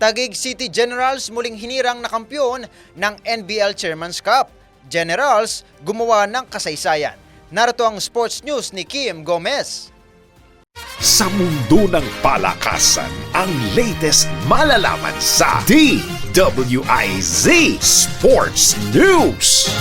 Taguig City Generals muling hinirang na kampiyon ng NBL Chairman's Cup. Generals gumawa ng kasaysayan. Narito ang sports news ni Kim Gomez. Sa mundo ng palakasan, ang latest malalaman sa DWIZ Sports News.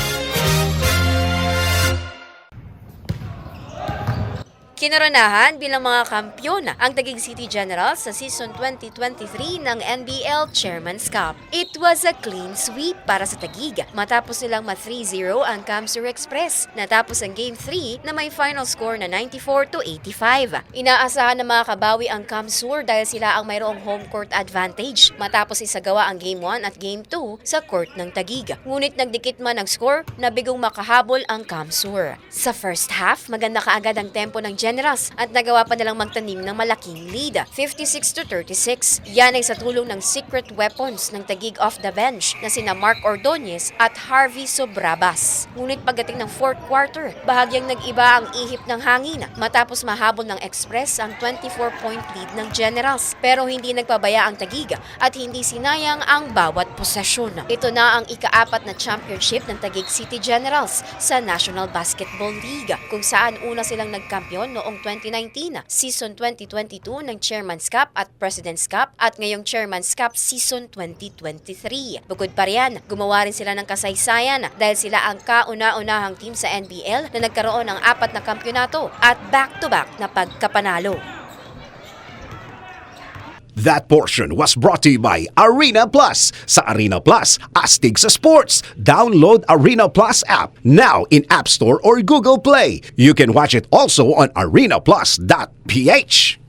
Kinoronahan bilang mga kampiyon ang Taguig City Generals sa season 2023 ng NBL Chairman's Cup. It was a clean sweep para sa Taguig matapos silang ma-3-0 ang Camsur Express. Natapos ang Game 3 na may final score na 94-85. Inaasahan na makabawi ang Camsur dahil sila ang mayroong home court advantage matapos isagawa ang Game 1 at Game 2 sa court ng Taguig. Ngunit nagdikit man ang score na bigong makahabol ang Camsur. Sa first half, maganda kaagad ang tempo ng Generals at nagawa pa nilang magtanim ng malaking lead, 56-36. Yan ay sa tulong ng secret weapons ng Taguig off the bench na sina Mark Ordonez at Harvey Sobrabas. Ngunit pagdating ng fourth quarter, bahagyang nag-iba ang ihip ng hangin matapos mahabol ng Express ang 24-point lead ng Generals. Pero hindi nagpabaya ang Taguig at hindi sinayang ang bawat posesyon. Ito na ang ika-4 na championship ng Taguig City Generals sa National Basketball League, kung saan una silang nagkampiyon noong 2019, season 2022 ng Chairman's Cup at President's Cup at ngayong Chairman's Cup season 2023. Bukod pa riyan, gumawa rin sila ng kasaysayan dahil sila ang kauna-unahang team sa NBL na nagkaroon ng 4 na kampyonato at back-to-back na pagkapanalo. That portion was brought to you by Arena Plus. Sa Arena Plus, astig sa sports. Download Arena Plus app now in App Store or Google Play. You can watch it also on arenaplus.ph.